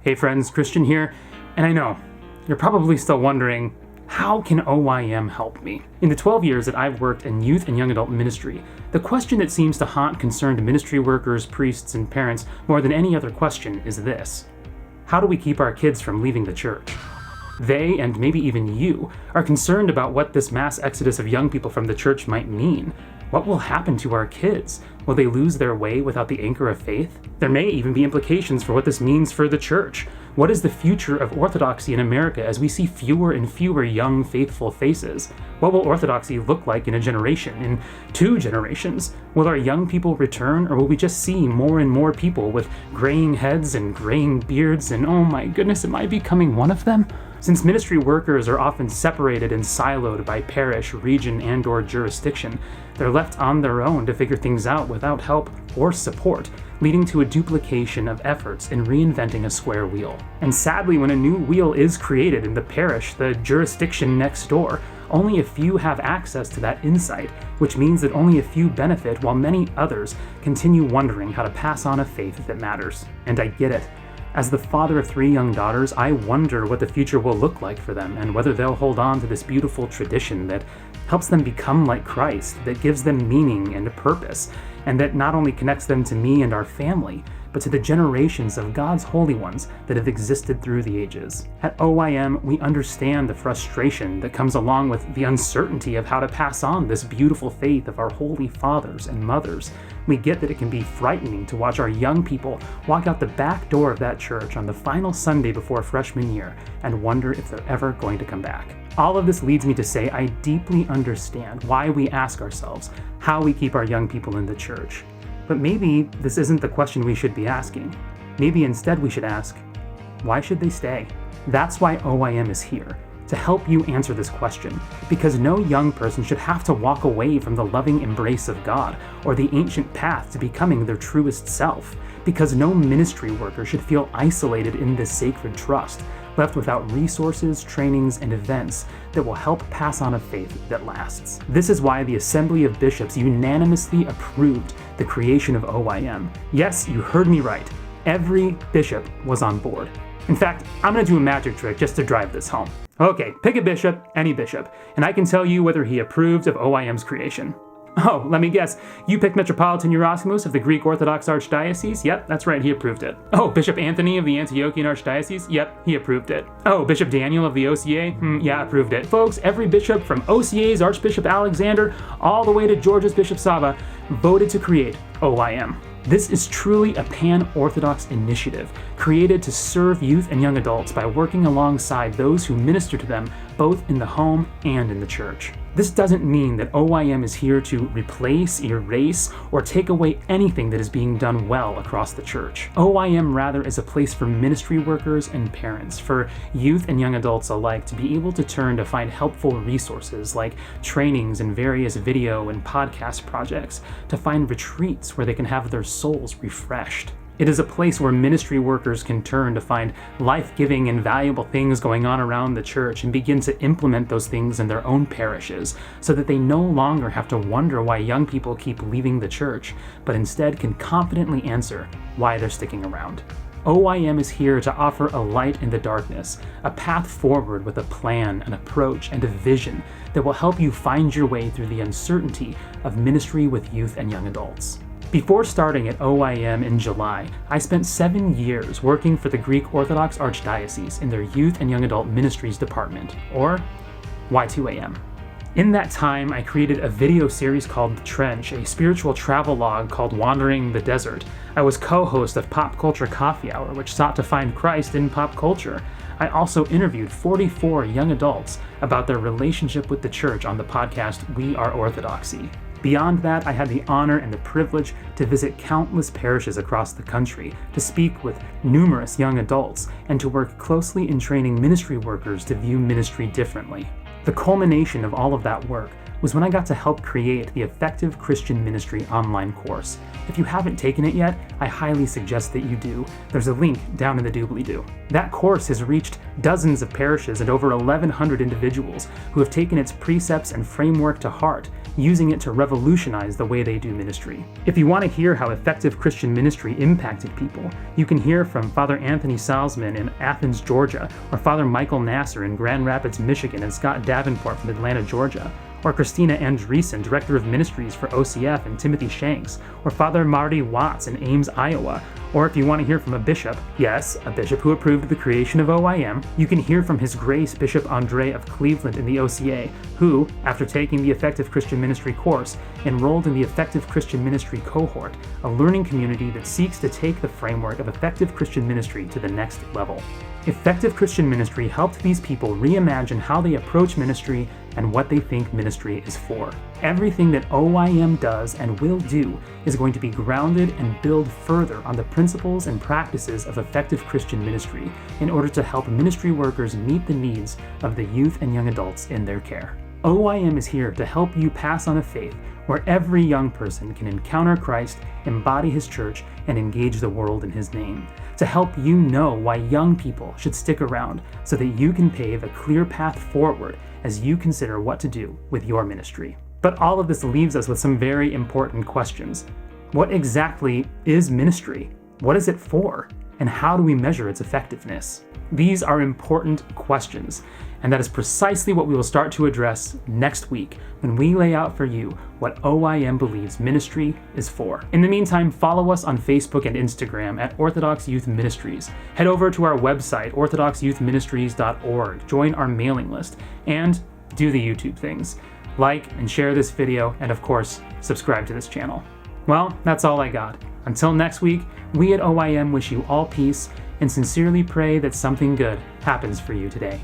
Hey friends, Christian here, and I know, you're probably still wondering, how can OYM help me? In the 12 years that I've worked in youth and young adult ministry, the question that seems to haunt concerned ministry workers, priests, and parents more than any other question is this: how do we keep our kids from leaving the church? They, and maybe even you, are concerned about what this mass exodus of young people from the church might mean. What will happen to our kids? Will they lose their way without the anchor of faith? There may even be implications for what this means for the church. What is the future of orthodoxy in America as we see fewer and fewer young, faithful faces? What will orthodoxy look like in a generation, in 2 generations? Will our young people return, or will we just see more and more people with graying heads and graying beards, and oh my goodness, am I becoming one of them? Since ministry workers are often separated and siloed by parish, region, and/or jurisdiction, they're left on their own to figure things out without help or support, leading to a duplication of efforts in reinventing a square wheel. And sadly, when a new wheel is created in the parish, the jurisdiction next door, only a few have access to that insight, which means that only a few benefit while many others continue wondering how to pass on a faith that matters. And I get it. As the father of 3 young daughters, I wonder what the future will look like for them and whether they'll hold on to this beautiful tradition that helps them become like Christ, that gives them meaning and purpose, and that not only connects them to me and our family, but to the generations of God's holy ones that have existed through the ages. At OYM, we understand the frustration that comes along with the uncertainty of how to pass on this beautiful faith of our holy fathers and mothers. We get that it can be frightening to watch our young people walk out the back door of that church on the final Sunday before freshman year and wonder if they're ever going to come back. All of this leads me to say I deeply understand why we ask ourselves how we keep our young people in the church. But maybe this isn't the question we should be asking. Maybe instead we should ask, why should they stay? That's why OYM is here, to help you answer this question, because no young person should have to walk away from the loving embrace of God or the ancient path to becoming their truest self, because no ministry worker should feel isolated in this sacred trust, left without resources, trainings, and events that will help pass on a faith that lasts. This is why the Assembly of Bishops unanimously approved the creation of OYM. Yes, you heard me right. Every bishop was on board. In fact, I'm going to do a magic trick just to drive this home. Okay, pick a bishop, any bishop, and I can tell you whether he approved of OYM's creation. Oh, let me guess. You picked Metropolitan Eurosimus of the Greek Orthodox Archdiocese? Yep, that's right, he approved it. Oh, Bishop Anthony of the Antiochian Archdiocese? Yep, he approved it. Oh, Bishop Daniel of the OCA? Yeah, approved it. Folks, every bishop from OCA's Archbishop Alexander all the way to Georgia's Bishop Sava voted to create OYM. This is truly a pan-Orthodox initiative created to serve youth and young adults by working alongside those who minister to them both in the home and in the church. This doesn't mean that OYM is here to replace, erase, or take away anything that is being done well across the church. OYM rather is a place for ministry workers and parents, for youth and young adults alike to be able to turn to find helpful resources like trainings and various video and podcast projects, to find retreats where they can have their souls refreshed. It is a place where ministry workers can turn to find life-giving and valuable things going on around the church and begin to implement those things in their own parishes so that they no longer have to wonder why young people keep leaving the church, but instead can confidently answer why they're sticking around. OYM is here to offer a light in the darkness, a path forward with a plan, an approach, and a vision that will help you find your way through the uncertainty of ministry with youth and young adults. Before starting at OYM in July, I spent 7 years working for the Greek Orthodox Archdiocese in their Youth and Young Adult Ministries Department, or Y2AM. In that time, I created a video series called The Trench, a spiritual travelogue called Wandering the Desert. I was co-host of Pop Culture Coffee Hour, which sought to find Christ in pop culture. I also interviewed 44 young adults about their relationship with the church on the podcast We Are Orthodoxy. Beyond that, I had the honor and the privilege to visit countless parishes across the country, to speak with numerous young adults, and to work closely in training ministry workers to view ministry differently. The culmination of all of that work was when I got to help create the Effective Christian Ministry online course. If you haven't taken it yet, I highly suggest that you do. There's a link down in the doobly-doo. That course has reached dozens of parishes and over 1,100 individuals who have taken its precepts and framework to heart, using it to revolutionize the way they do ministry. If you want to hear how effective Christian ministry impacted people, you can hear from Father Anthony Salzman in Athens, Georgia, or Father Michael Nasser in Grand Rapids, Michigan, and Scott Davenport from Atlanta, Georgia, or Christina Andresen, Director of Ministries for OCF, and Timothy Shanks, or Father Marty Watts in Ames, Iowa. Or if you want to hear from a bishop, yes, a bishop who approved the creation of OYM, you can hear from His Grace Bishop Andrei of Cleveland in the OCA, who, after taking the Effective Christian Ministry course, enrolled in the Effective Christian Ministry cohort, a learning community that seeks to take the framework of effective Christian ministry to the next level. Effective Christian Ministry helped these people reimagine how they approach ministry and what they think ministry is for. Everything that OYM does and will do is going to be grounded and build further on the principles and practices of effective Christian ministry in order to help ministry workers meet the needs of the youth and young adults in their care. OYM is here to help you pass on a faith where every young person can encounter Christ, embody His church, and engage the world in His name. To help you know why young people should stick around so that you can pave a clear path forward as you consider what to do with your ministry. But all of this leaves us with some very important questions. What exactly is ministry? What is it for? And how do we measure its effectiveness? These are important questions, and that is precisely what we will start to address next week when we lay out for you what OYM believes ministry is for. In the meantime, follow us on Facebook and Instagram at Orthodox Youth Ministries. Head over to our website, orthodoxyouthministries.org, join our mailing list, and do the YouTube things. Like and share this video, and of course, subscribe to this channel. Well, that's all I got. Until next week, we at OYM wish you all peace and sincerely pray that something good happens for you today.